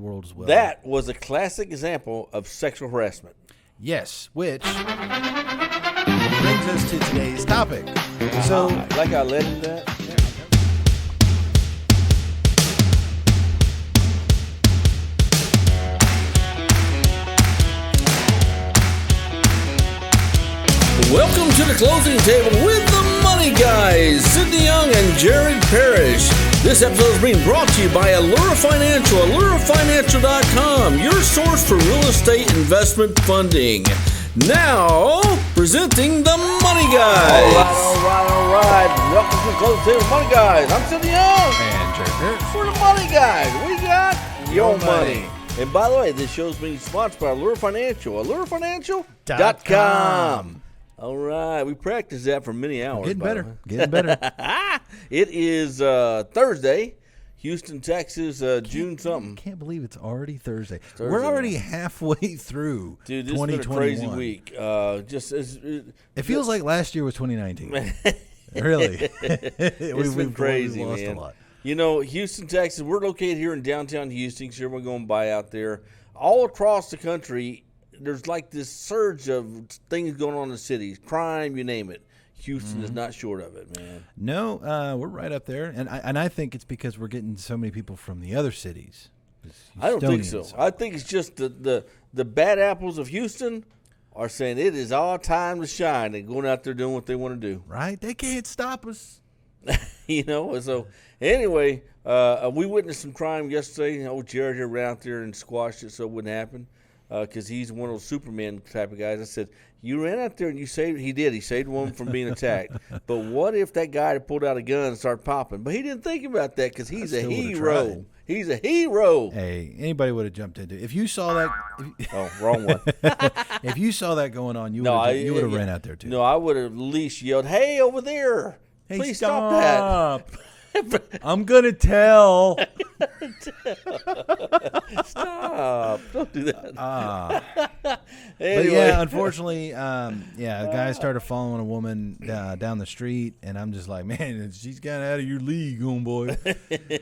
world as well. That was a classic example of sexual harassment. Yes, which brings us to today's topic. So, like I led into that. Welcome to the closing table with the Money Guys, Sidney Young and Jared Parrish. This episode is being brought to you by Allura Financial, AlluraFinancial.com, your source for real estate investment funding. Now, presenting the Money Guys. All right. Welcome to the closing table with Money Guys. I'm Sidney Young. and Jared Parrish. For the Money Guys, we got your money. And by the way, this show is being sponsored by Allura Financial, AlluraFinancial.com. All right, we practiced that for many hours. Getting better. It is Thursday, Houston, Texas, June something. I can't believe it's already Thursday. We're already halfway through 2021. Dude, this has been a crazy week. It feels like last year was 2019. Really. It's been crazy, we've lost man. a lot. You know, Houston, Texas, we're located here in downtown Houston, so everyone's going by out there. All across the country, there's like this surge of things going on in the cities, crime, you name it. Houston is not short of it, man. No, we're right up there, and I think it's because we're getting so many people from the other cities. I don't think so. I think it's just the bad apples of Houston are saying it is our time to shine and going out there doing what they want to do. Right? They can't stop us. You know, so anyway, we witnessed some crime yesterday. Old Jared here ran out there and squashed it so it wouldn't happen. Because he's one of those Superman type of guys. I said, you ran out there and you saved. He did. He saved one from being attacked. But what if that guy had pulled out a gun and started popping? But he didn't think about that because he's a hero. He's a hero. Hey, anybody would have jumped into it. If you saw that. Oh, wrong one. If you saw that going on, you would have ran out there too. No, I would have at least yelled, hey, over there. Hey, please stop that. I'm going to tell. Stop. Don't do that. But Anyway. yeah, unfortunately, a guy started following a woman down the street, and I'm just like, man, she's got out of your league, homeboy.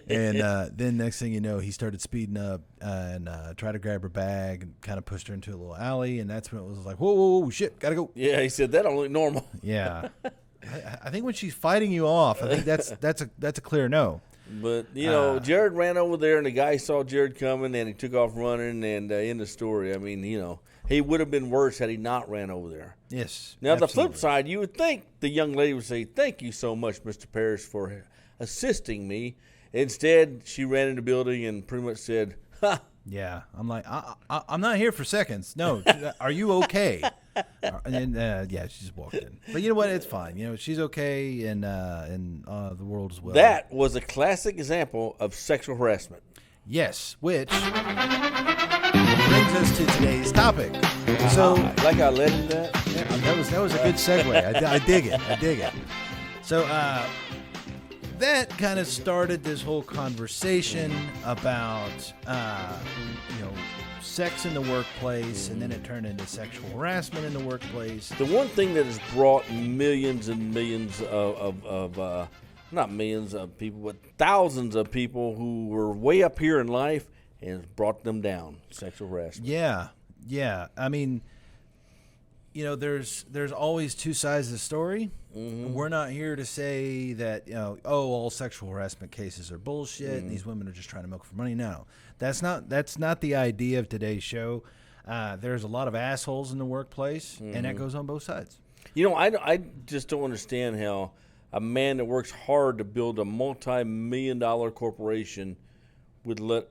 And then next thing you know, he started speeding up and tried to grab her bag and kind of pushed her into a little alley, and that's when it was like, whoa, shit, gotta go. Yeah, he said that don't look normal. Yeah. I think when she's fighting you off, I think that's a clear no. But, you know, Jared ran over there, and the guy saw Jared coming, and he took off running, and in the story, I mean, you know, he would have been worse had he not ran over there. Yes. Now, absolutely. the flip side, you would think the young lady would say, thank you so much, Mr. Parrish, for assisting me. Instead, she ran in the building and pretty much said, ha. Yeah. I'm like, I'm not here for seconds. No. Are you okay? And she just walked in. But you know what? It's fine. You know, she's okay in the world as well. That was a classic example of sexual harassment. Yes, which brings us to today's topic. So, like I led into that. Yeah, that was a good segue. I dig it. So, that kind of started this whole conversation about, sex in the workplace, and then it turned into sexual harassment in the workplace. The one thing that has brought millions and millions of not millions of people, but thousands of people who were way up here in life and has brought them down, sexual harassment. Yeah. I mean, you know, there's always two sides of the story. Mm-hmm. We're not here to say that, all sexual harassment cases are bullshit and these women are just trying to milk for money. No, that's not the idea of today's show. There's a lot of assholes in the workplace, and that goes on both sides. You know, I just don't understand how a man that works hard to build a multi-million-dollar corporation would let,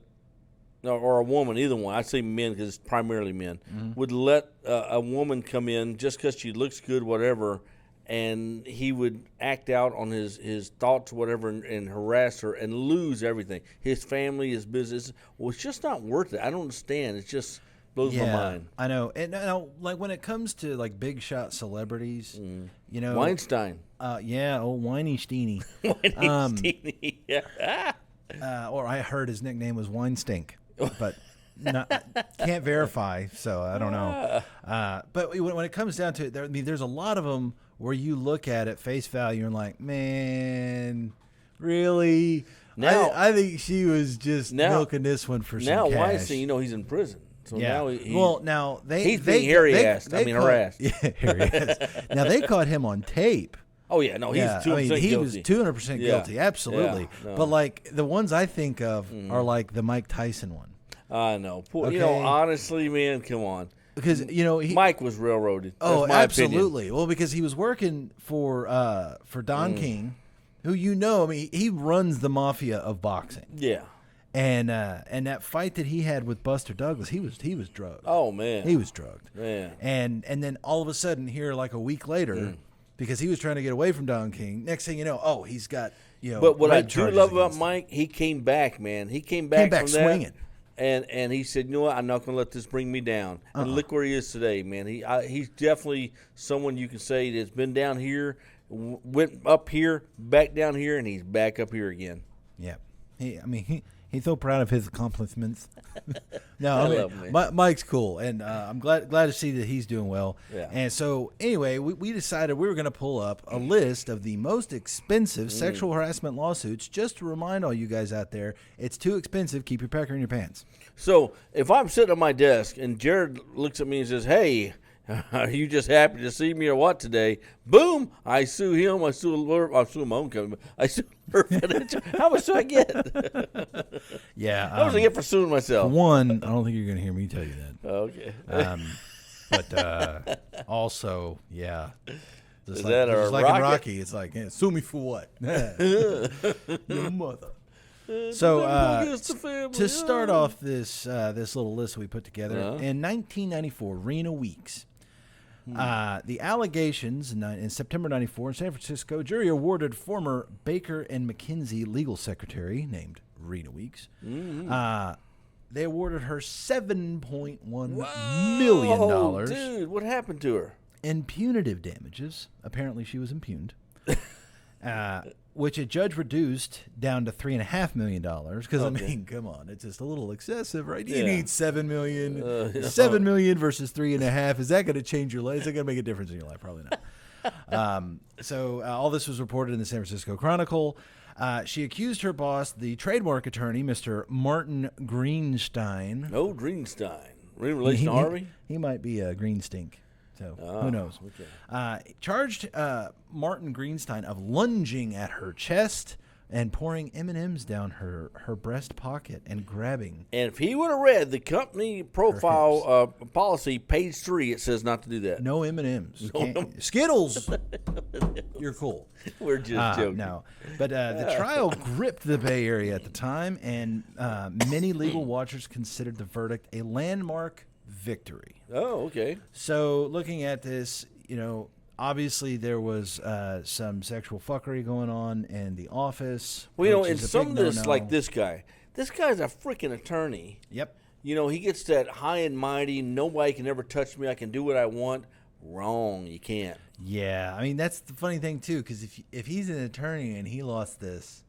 or a woman, either one, I say men because it's primarily men, would let a woman come in just because she looks good, whatever, and he would act out on his thoughts, whatever, and harass her and lose everything. His family, his business. Well, it's just not worth it. I don't understand. It just blows my mind. I know. And like when it comes to like big shot celebrities, Weinstein. Old Weinstein. Weinstein. Yeah. Or I heard his nickname was Weinstink, but can't verify, so I don't know. But when it comes down to it, there's a lot of them where you look at it face value and like, man, really? Now I think she was just milking this one for some now cash. Weinstein, he's in prison. So now he's being harassed. Harassed. Yeah, harassed. Now they caught him on tape. Oh yeah, no, he's 200% guilty. He was 200% guilty, absolutely. Yeah, no. But like the ones I think of are like the Mike Tyson one. I know. Okay. Honestly, man, come on. Because Mike was railroaded. Oh, That's my absolutely. opinion. Well, because he was working for Don King, who he runs the mafia of boxing. Yeah. And that fight that he had with Buster Douglas, he was drugged. Oh man, he was drugged. Man. And then all of a sudden, here like a week later, because he was trying to get away from Don King. Next thing you know, he's got But what I do love about Mike, he came back, man. He came back from swinging. And he said, you know what, I'm not going to let this bring me down. And look where he is today, man. He's definitely someone you can say that's been down here, went up here, back down here, and he's back up here again. Yeah. He's so proud of his accomplishments. I love him, Mike's cool, and I'm glad to see that he's doing well. Yeah. And so, anyway, we decided we were going to pull up a list of the most expensive sexual harassment lawsuits, just to remind all you guys out there, it's too expensive. Keep your pecker in your pants. So, if I'm sitting at my desk and Jared looks at me and says, hey, are you just happy to see me or what today? Boom! I sue him. I sue my own company. I sue her. How much do I get? Yeah. How much do I get for suing myself? One, I don't think you're going to hear me tell you that. Okay. But also, yeah. Is that a like Rocky? in Rocky, it's like, sue me for what? Your mother. So to start off this little list we put together, in 1994, Rena Weeks. The allegations in September 94 in San Francisco, jury awarded former Baker and McKinsey legal secretary named Rena Weeks. They awarded her $7.1 million. Dude, what happened to her? In punitive damages. Apparently she was impugned. Which a judge reduced down to $3.5 million. Because, I mean, come on, it's just a little excessive, right? You need $7 million. $7 million versus $3.5. Is that going to change your life? Is that going to make a difference in your life? Probably not. So all this was reported in the San Francisco Chronicle. She accused her boss, the trademark attorney, Mr. Martin Greenstein. Oh, Greenstein. In relation to Harvey? He might be a green stink. So who knows? Okay. Charged Martin Greenstein of lunging at her chest and pouring M&Ms down her breast pocket and grabbing. And if he would have read the company profile policy, page 3, it says not to do that. No M&Ms. Skittles. You're cool. We're just joking. No. But the trial gripped the Bay Area at the time, and many legal watchers considered the verdict a landmark victory. Oh, okay. So looking at this, obviously there was some sexual fuckery going on in the office. Well, in some of this, like this guy's a freaking attorney. Yep. He gets that high and mighty, nobody can ever touch me, I can do what I want. Wrong, you can't. Yeah, I mean, that's the funny thing, too, because if he's an attorney and he lost this,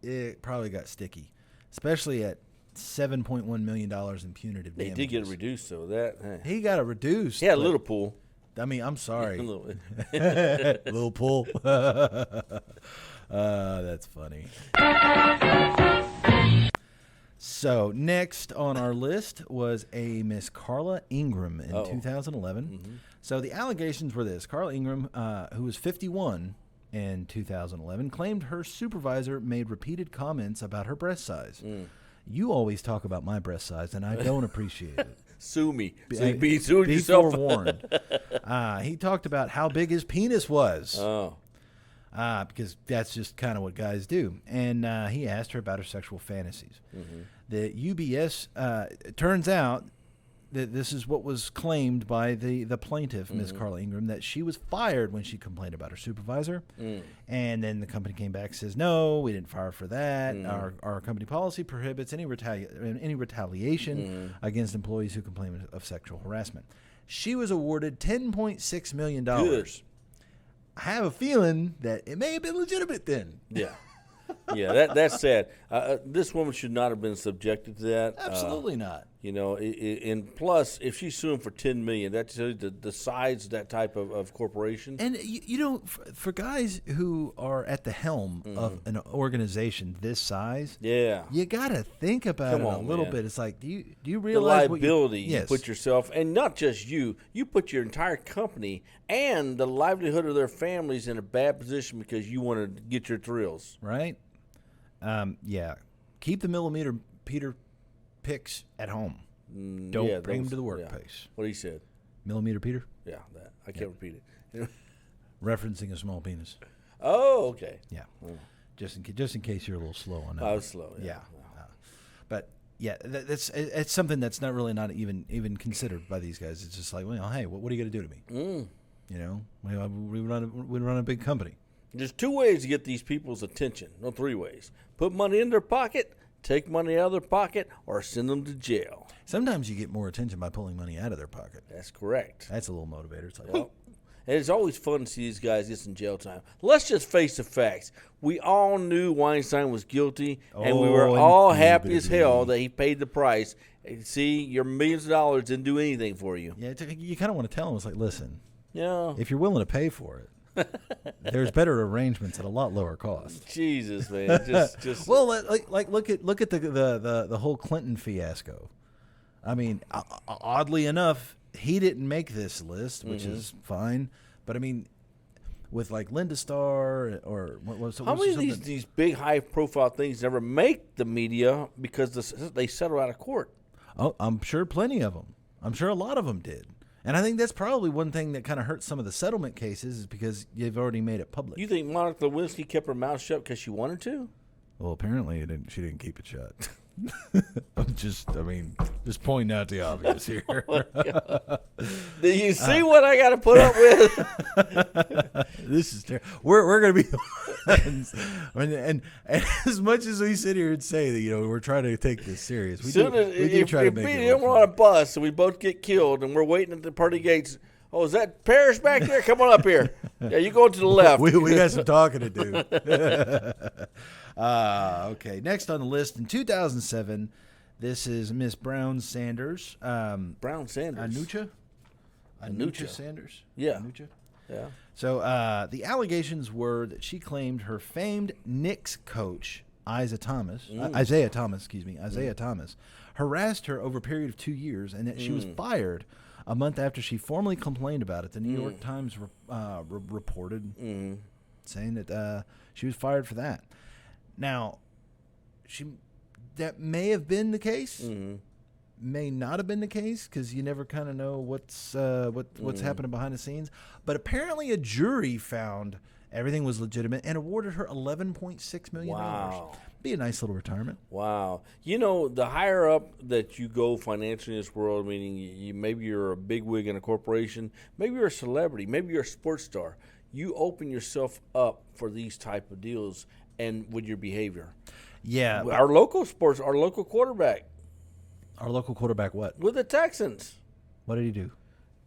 it probably got sticky, especially at $7.1 million in punitive damages. He did get it reduced, so he got it reduced. He had a little pool. I mean, I'm sorry. A little little pool. That's funny. So next on our list was a Miss Carla Ingram in 2011. Mm-hmm. So the allegations were this. Carla Ingram, who was 51 in 2011, claimed her supervisor made repeated comments about her breast size. You always talk about my breast size, and I don't appreciate it. Sue me. Be sued yourself. Forewarned. He talked about how big his penis was. Oh. Because that's just kind of what guys do. And he asked her about her sexual fantasies. Mm-hmm. The UBS, it turns out that this is what was claimed by the plaintiff, Ms. Carla Ingram, that she was fired when she complained about her supervisor. And then the company came back and says, no, we didn't fire her for that. Our company policy prohibits any retaliation against employees who complain of sexual harassment. She was awarded $10.6 million. Good. I have a feeling that it may have been legitimate then. Yeah. Yeah, that's sad. This woman should not have been subjected to that. Absolutely not. You know, and plus, if she's suing for $10 million, that tells you the size of that type of corporation. And you know, for guys who are at the helm of an organization this size, Yeah, you gotta think about it a little bit. It's like, do you the realize liability you yes. put yourself, and not just you put your entire company and the livelihood of their families in a bad position because you want to get your thrills. Right? Yeah. Keep the millimeter Peter picks at home. Don't bring them to the workplace. Yeah. What he said. Millimeter Peter? Yeah, that I can't repeat it. Referencing a small penis. Oh, okay. Yeah. Just in case you're a little slow on that. I was slow. Yeah. But yeah, it's something that's not even considered by these guys. It's just like, well, hey, what are you going to do to me? You know, we run a big company. There's 2 ways to get these people's attention. No, 3 ways. Put money in their pocket, take money out of their pocket, or send them to jail. Sometimes you get more attention by pulling money out of their pocket. That's correct. That's a little motivator. It's like, Yep. And it's always fun to see these guys get some jail time. Let's just face the facts. We all knew Weinstein was guilty, and we were all happy as hell that he paid the price. And see, your millions of dollars didn't do anything for you. Yeah, you kind of want to tell them, it's like, listen, Yeah. if you're willing to pay for it, there's better arrangements at a lot lower cost. Jesus, man. Just Well, like look at the whole Clinton fiasco. I mean, oddly enough, he didn't make this list, which is fine. But I mean, with like Linda Starr or how many of these big high profile things never make the media because they settle out of court? Oh, I'm sure plenty of them. I'm sure a lot of them did. And I think that's probably one thing that kind of hurts some of the settlement cases is because you've already made it public. You think Monica Lewinsky kept her mouth shut because she wanted to? Well, apparently she didn't keep it shut. just pointing out the obvious here. Oh, do you see what I got to put up with? This is terrible. We're going to be and as much as we sit here and say that, you know, we're trying to take this serious, we do try to make it. If we're on a bus and we both get killed and we're waiting at the party gates, oh, is that Parrish back there? Come on up here. Yeah, you go to the left. we got some talking to do. Okay, next on the list in 2007, this is Miss Brown Sanders. Brown Sanders. Anucha Sanders. Yeah. Anucha. Yeah. So the allegations were that she claimed her famed Knicks coach Isaiah Thomas, harassed her over a period of 2 years, and that she was fired a month after she formally complained about it. The New York Times reported saying that she was fired for that. Now, that may have been the case, may not have been the case, because you never kind of know what's happening behind the scenes. But apparently, a jury found everything was legitimate and awarded her $11.6 million. Wow. Be a nice little retirement. Wow. You know, the higher up that you go financially in this world, meaning maybe you're a bigwig in a corporation, maybe you're a celebrity, maybe you're a sports star, you open yourself up for these type of deals and with your behavior. Yeah. Our local quarterback. Our local quarterback what? With the Texans. What did he do?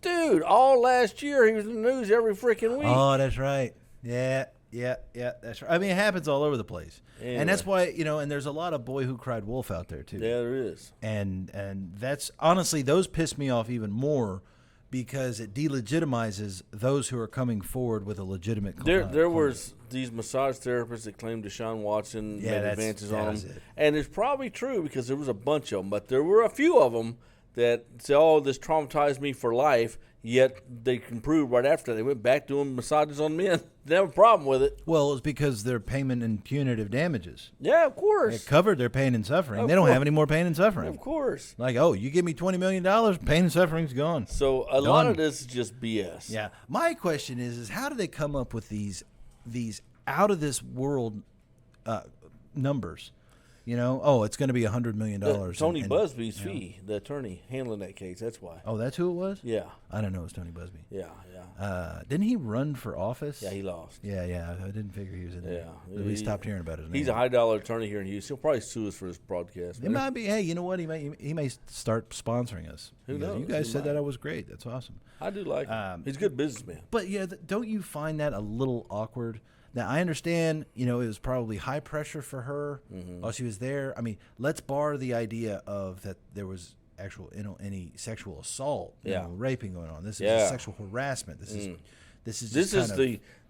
Dude, all last year he was in the news every freaking week. Oh, that's right. Yeah, that's right. I mean, it happens all over the place. Anyway. And that's why, you know, and there's a lot of boy who cried wolf out there, too. Yeah, there is. And that's, honestly, those piss me off even more because it delegitimizes those who are coming forward with a legitimate claim. There was these massage therapists that claimed Deshaun Watson made advances on them. And it's probably true because there was a bunch of them, but there were a few of them that say, oh, this traumatized me for life, yet they can prove right after they went back doing massages on men. They have a problem with it. Well, it's because they're payment and punitive damages. Yeah, of course. It covered their pain and suffering. They don't have any more pain and suffering. Of course. Like, oh, you give me $20 million, pain and suffering's gone. So a lot of this is just BS. Yeah. My question is how do they come up with these out of this world numbers? You know, oh, it's going to be $100 million. Tony Busby's fee, the attorney handling that case. That's why. Oh, that's who it was? Yeah. I don't know. It was Tony Busby. Yeah. Didn't he run for office? Yeah, he lost. Yeah. I didn't figure he was in there. Yeah. We stopped hearing about his name. He's a high-dollar attorney here in Houston. He'll probably sue us for this broadcast. It might be. Hey, you know what? He may start sponsoring us. Who knows? You guys said that I was great. That's awesome. I do like him. He's a good businessman. But, yeah, don't you find that a little awkward? Now, I understand, you know, it was probably high pressure for her while she was there. I mean, let's bar the idea of that there was actual any sexual assault, raping going on. This is sexual harassment. This is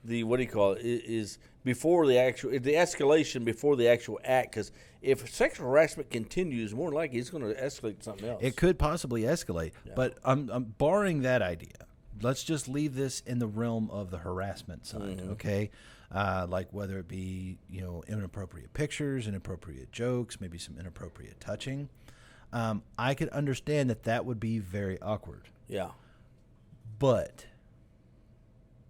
the what do you call it? Is before the escalation before the actual act. Because if sexual harassment continues, more likely it's going to escalate to something else. It could possibly escalate. Yeah. But I'm barring that idea. Let's just leave this in the realm of the harassment side, okay? Like whether it be, inappropriate pictures, inappropriate jokes, maybe some inappropriate touching. I could understand that would be very awkward. Yeah. But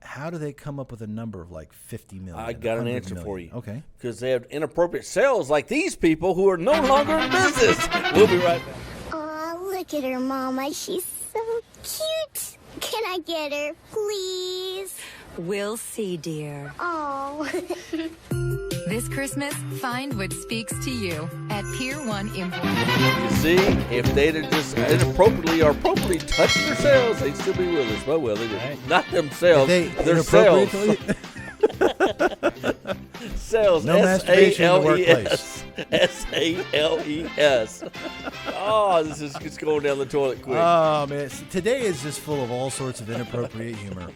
how do they come up with a number of like 50 million? I got an answer for you. Okay. Because they have inappropriate sales like these people who are no longer in business. We'll be right back. Oh, look at her, Mama. She's so cute. Can I get her, please? We'll see, dear. Oh. This Christmas, find what speaks to you at Pier 1 Import. You see, if they'd have just inappropriately or appropriately touched themselves, they'd still be with us. Well, they did. Not themselves. Their selves. Sales. No masturbation in the workplace. SALES. Oh, this is just going down the toilet quick. Oh, man. Today is just full of all sorts of inappropriate humor.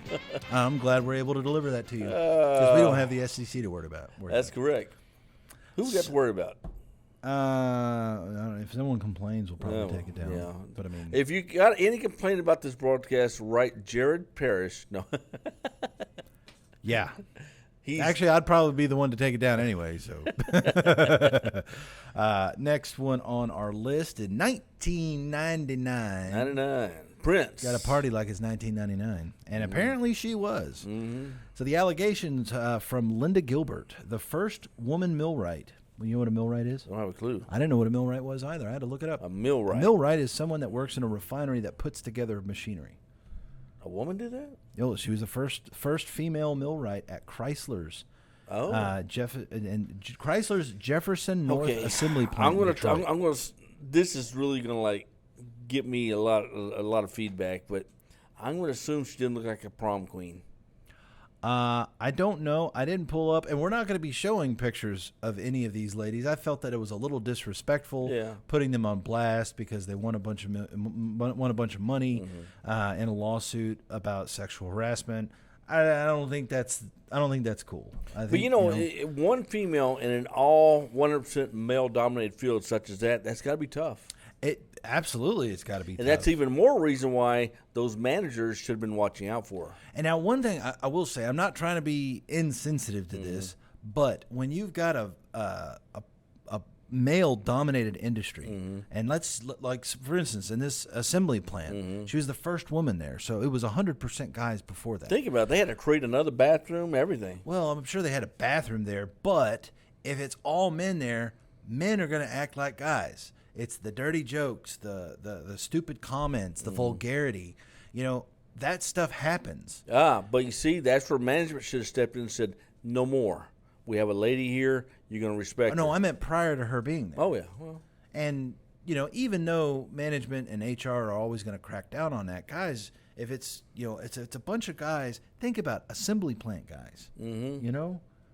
I'm glad we're able to deliver that to you. Because we don't have the SEC to worry about. That's correct. Who we got to worry about? I don't know. If someone complains, we'll probably take it down. Yeah. But I mean, if you got any complaint about this broadcast, write Jared Parrish. No. Yeah. Actually, I'd probably be the one to take it down anyway. So, next one on our list in 1999. 99. Prince got a party like it's 1999, and apparently she was. So the allegations from Linda Gilbert, the first woman millwright. You know what a millwright is? I don't have a clue. I didn't know what a millwright was either. I had to look it up. A millwright. A millwright is someone that works in a refinery that puts together machinery. A woman did that? Oh, she was the first female millwright at Chrysler's. Chrysler's Jefferson North Assembly Plant. I'm gonna. This is really gonna get me a lot of feedback, but I'm gonna assume she didn't look like a prom queen. I don't know. I didn't pull up, and we're not going to be showing pictures of any of these ladies. I felt that it was a little disrespectful putting them on blast because they won a bunch of money in a lawsuit about sexual harassment. I don't think that's cool. One female in an all 100% male-dominated field such as that's got to be tough. Absolutely, it's got to be and tough. That's even more reason why those managers should have been watching out for her. And now one thing I will say, I'm not trying to be insensitive to this, but when you've got a male-dominated industry, and for instance, in this assembly plant, she was the first woman there, so it was 100% guys before that. Think about it. They had to create another bathroom, everything. Well, I'm sure they had a bathroom there, but if it's all men there, men are going to act like guys. It's the dirty jokes, the stupid comments, the vulgarity. That stuff happens. But you see, that's where management should have stepped in and said, no more. We have a lady here. You're going to respect her. No, I meant prior to her being there. Oh, yeah. Well. And, even though management and HR are always going to crack down on that, guys, if it's, it's a bunch of guys, think about assembly plant guys,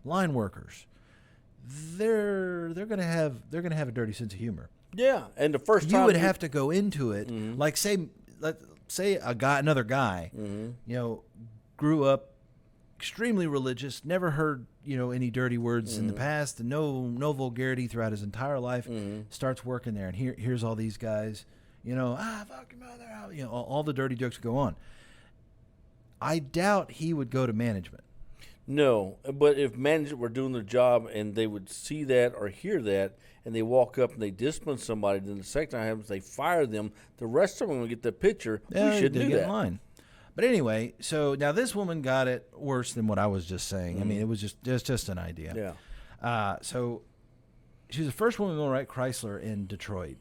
line workers. They're going to have a dirty sense of humor. Yeah, and the first time you would have to go into it, like say another guy, grew up extremely religious, never heard any dirty words in the past, and no vulgarity throughout his entire life. Starts working there, and here's all these guys, fuck your mother, all the dirty jokes go on. I doubt he would go to management. No, but if management were doing their job and they would see that or hear that, and they walk up and they discipline somebody, then the second time happens, they fire them. The rest of them will get the picture. We should do that. In line. But anyway, so now this woman got it worse than what I was just saying. I mean, it was just an idea. Yeah. So she was the first woman to write Chrysler in Detroit.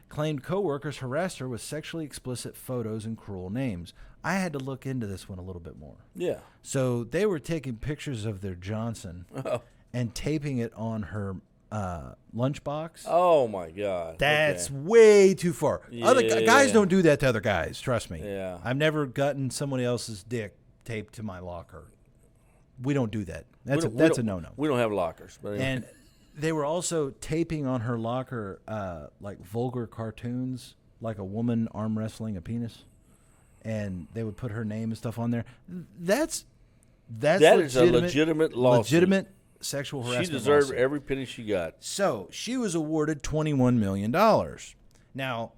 Claimed coworkers harassed her with sexually explicit photos and cruel names. I had to look into this one a little bit more. Yeah. So they were taking pictures of their Johnson and taping it on her lunchbox. Oh, my God. That's way too far. Yeah. Other guys don't do that to other guys. Trust me. Yeah. I've never gotten someone else's dick taped to my locker. We don't do that. That's a no-no. We don't have lockers. But anyway. And they were also taping on her locker like vulgar cartoons like a woman arm wrestling a penis, and they would put her name and stuff on there. That is a legitimate lawsuit. Legitimate sexual harassment. She deserved lawsuit. every penny she got. So she was awarded $21 million. Now,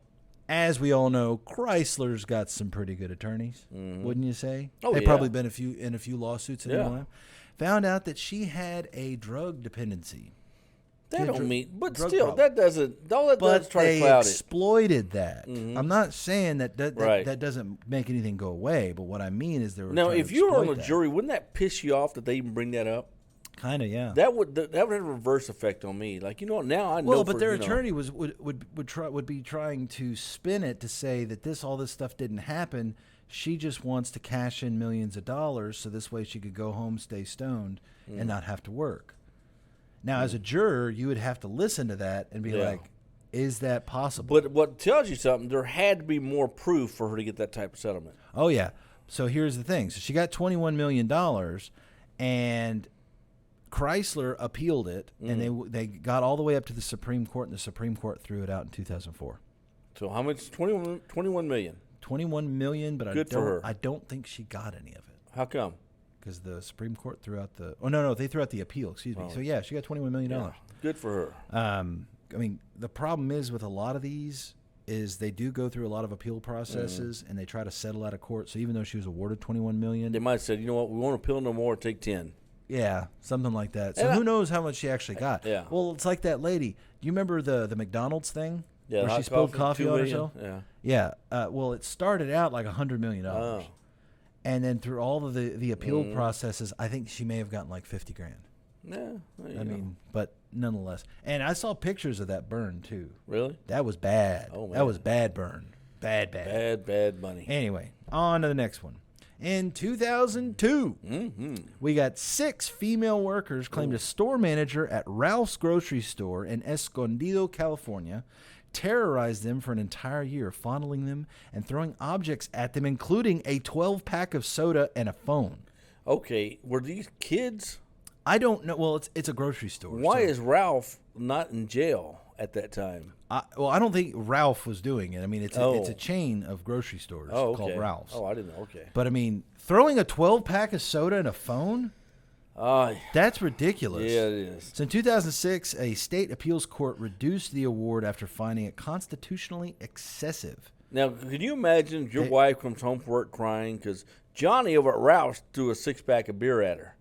as we all know, Chrysler's got some pretty good attorneys, wouldn't you say? Oh, They've yeah. probably been in a few lawsuits in their Yeah. life. Found out that she had a drug dependency. That don't mean, but drug still, problem. that doesn't. All that does But is try to they cloud it. exploited that. I'm not saying that Right. that doesn't make anything go away, but what I mean is they were Now, trying if to you were on exploit the that. jury, wouldn't that piss you off that they even bring that up? Kind of, yeah. That would have a reverse effect on me. Like, you know, now I know. Well, but for, their you know, attorney would be trying to spin it to say that all this stuff didn't happen. She just wants to cash in millions of dollars, so this way she could go home, stay stoned, and not have to work. Now, as a juror, you would have to listen to that and be like, "Is that possible?" But what tells you something? There had to be more proof for her to get that type of settlement. Oh yeah. So here's the thing. So she got $21 million, and Chrysler appealed it, and they got all the way up to the Supreme Court, and the Supreme Court threw it out in 2004. So how much? 21 million. 21 million, but Good for her. I don't think she got any of it How come? because the Supreme Court threw out the. Oh no, they threw out the appeal. Excuse me. So yeah, she got $21 million. Yeah. Good for her. I mean, the problem is with a lot of these is they do go through a lot of appeal processes, and they try to settle out of court. So even though she was awarded $21 million, They might have said, you know what, we won't appeal no more. Take 10. yeah, something like that. So And who knows how much she actually got? Yeah. Well, it's like that lady. Do you remember the McDonald's thing? Yeah, where hot she spilled coffee 2 on million. herself? Yeah. Yeah. Well, it started out like $100 million. Oh. And then through all of the appeal processes, I think she may have gotten like 50 grand. Yeah. I mean, but nonetheless. And I saw pictures of that burn too. Really? That was bad. Oh, man. That was bad burn. Bad. Bad money. Anyway, on to the next one. In 2002, we got 6 female workers claimed a store manager at Ralph's grocery store in Escondido, California, terrorized them for an entire year, fondling them and throwing objects at them, including a 12-pack of soda and a phone. Okay, were these kids? I don't know. Well, it's a grocery store. Why so- is Ralph not in jail at that time? I don't think Ralph was doing it. I mean, it's Oh. a chain of grocery stores Oh, okay. called Ralph's. Oh, I didn't know. Okay. But I mean, throwing a 12-pack of soda and a phone? That's ridiculous. Yeah, it is. So in 2006, a state appeals court reduced the award after finding it constitutionally excessive. Now, can you imagine if your wife comes home from work crying because Johnny over at Ralph's threw a 6-pack of beer at her?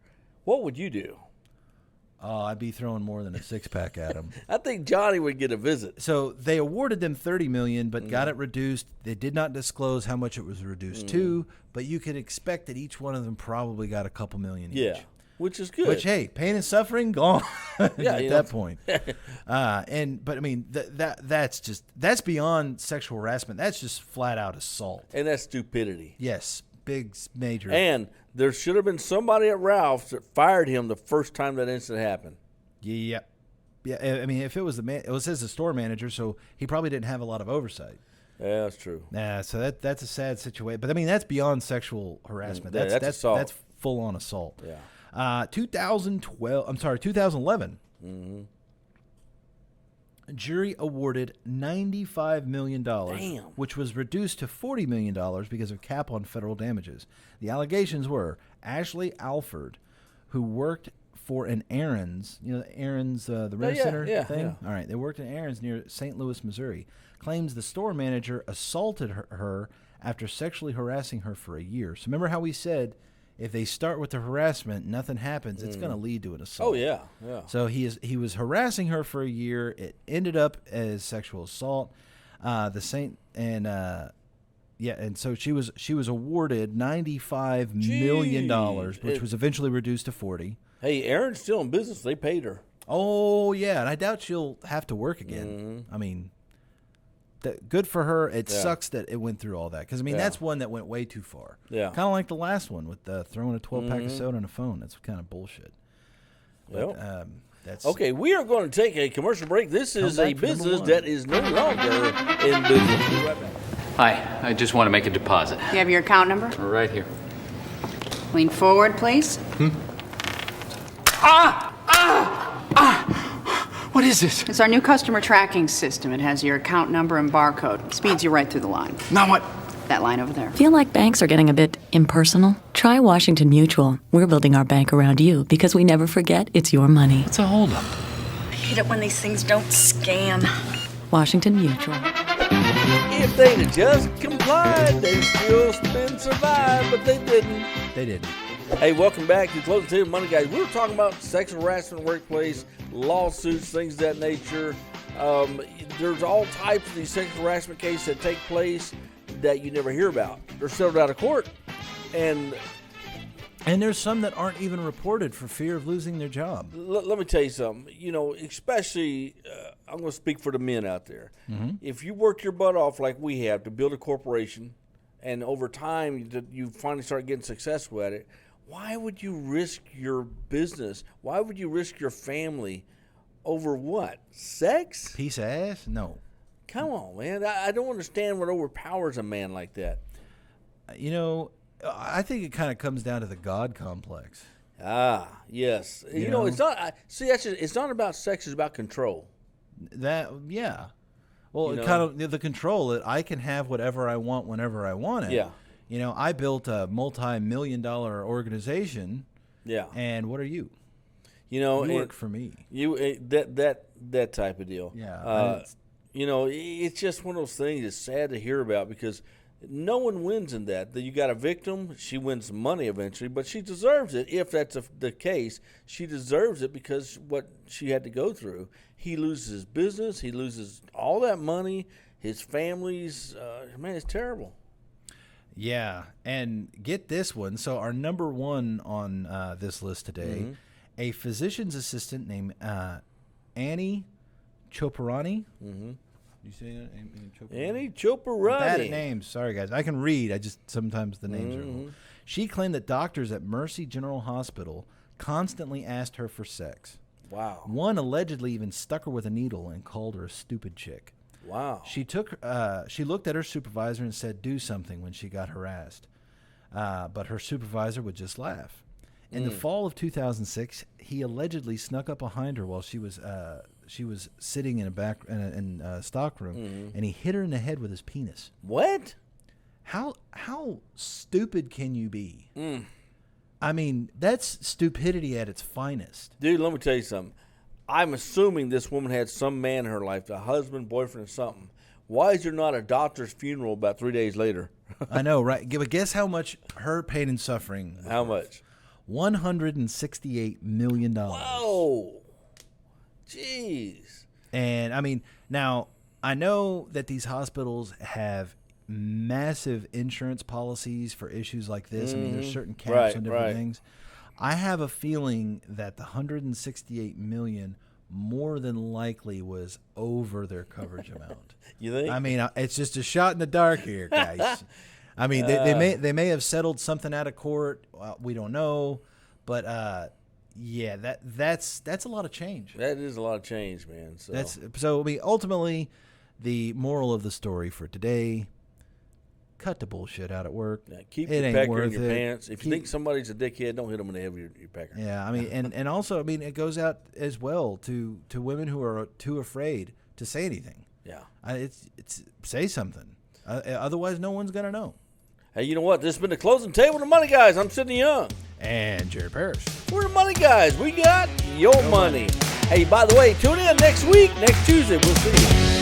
What would you do? Oh, I'd be throwing more than a 6-pack at him. I think Johnny would get a visit. So they awarded them $30 million, but got it reduced. They did not disclose how much it was reduced to, but you can expect that each one of them probably got a couple million each. Yeah, which is good. Which, hey, pain and suffering gone Yeah, at you that know. point. But I mean, that's beyond sexual harassment. That's just flat out assault. And that's stupidity. Yes, big major. And there should have been somebody at Ralph's that fired him the first time that incident happened. Yeah. I mean, if it was it was the store manager, so he probably didn't have a lot of oversight. Yeah, that's true. So that's a sad situation. But I mean, that's beyond sexual harassment. Yeah, that's assault. That's full on assault. Yeah. 2011. A jury awarded $95 million, Damn. which was reduced to $40 million because of cap on federal damages. The allegations were Ashley Alford, who worked for an Aaron's, Aaron's, the rent center thing? yeah. All right, they worked in Aaron's near St. Louis, Missouri, claims the store manager assaulted her after sexually harassing her for a year. So remember how we said if they start with the harassment, nothing happens, it's going to lead to an assault. Oh, yeah. So he was harassing her for a year. It ended up as sexual assault. And so she was awarded $95 million, which was eventually reduced to 40. Hey, Aaron's still in business. They paid her. Oh yeah, and I doubt she'll have to work again. I mean, good for her. It sucks that it went through all that because I mean that's one that went way too far. Yeah, kind of like the last one with throwing a 12-pack of soda on a phone. That's kind of bullshit. But, that's okay. We are going to take a commercial break. This is back a for number business one. that is no longer in business. We'll be right back. Hi, I just want to make a deposit. You have your account number? Right here. Lean forward, please. What is this? It's our new customer tracking system. It has your account number and barcode. It speeds you right through the line. Now what? That line over there. Feel like banks are getting a bit impersonal? Try Washington Mutual. We're building our bank around you because we never forget it's your money. It's a holdup. I hate it when these things don't scan. Washington Mutual. If they'd have just complied, they'd still been survived, but they didn't. They didn't. Hey, welcome back to Closing Table Money, guys. We were talking about sexual harassment in the workplace, lawsuits, things of that nature. There's all types of these sexual harassment cases that take place that you never hear about. They're settled out of court. And there's some that aren't even reported for fear of losing their job. let me tell you something. You know, especially, I'm going to speak for the men out there. Mm-hmm. If you work your butt off like we have to build a corporation, and over time you finally start getting successful at it, why would you risk your business? Why would you risk your family over what? Sex? Piece of ass? No. Come on, man. I don't understand what overpowers a man like that. You know, I think it kind of comes down to the God complex. Ah, yes. You know, it's not. It's not about sex. It's about control. Yeah. Well, You know? kind of the control that I can have whatever I want whenever I want it. Yeah. You know, I built a multi-million-dollar organization. Yeah. And what are you? You know, You work for me. That type of deal. Yeah. You know, it's just one of those things. It's sad to hear about because no one wins in that. You got a victim. She wins money eventually, but she deserves it. If that's the case, she deserves it because what she had to go through. He loses his business. He loses all that money. His family's man, it's terrible. Yeah, and get this one. So our number one on this list today, a physician's assistant named Annie Choparani. Mm-hmm. You say that? Annie Choparani. Bad at names. Sorry, guys. I can read. I just sometimes the names are wrong. She claimed that doctors at Mercy General Hospital constantly asked her for sex. Wow. One allegedly even stuck her with a needle and called her a stupid chick. Wow. She looked at her supervisor and said, "Do something," when she got harassed. But her supervisor would just laugh. In the fall of 2006, he allegedly snuck up behind her while she was sitting in a stock room, and he hit her in the head with his penis. What? How stupid can you be? I mean, that's stupidity at its finest. Dude, let me tell you something. I'm assuming this woman had some man in her life, a husband, boyfriend, or something. Why is there not a doctor's funeral about 3 days later? I know, right? But guess how much her pain and suffering was How worth? much? $168 million. Whoa. Jeez. And, I mean, now, I know that these hospitals have massive insurance policies for issues like this. I mean, there's certain caps on different things. I have a feeling that the $168 million more than likely was over their coverage amount. You think? I mean, it's just a shot in the dark here, guys. I mean, they may have settled something out of court. We don't know, but yeah, that's a lot of change. That is a lot of change, man. So I mean, ultimately, the moral of the story for today: cut the bullshit out at work. yeah, keep It your ain't pecker in worth your it. pants. If you think somebody's a dickhead, don't hit them in the head with your pecker. Yeah, I mean, and also, I mean, it goes out as well to women who are too afraid to say anything. Yeah. It's say something. Otherwise, no one's gonna know. Hey, you know what? This has been the Closing Table, the Money Guys. I'm Sidney Young. And Jared Parrish. We're the Money Guys. We got your money. Hey, by the way, tune in next week, next Tuesday. We'll see you.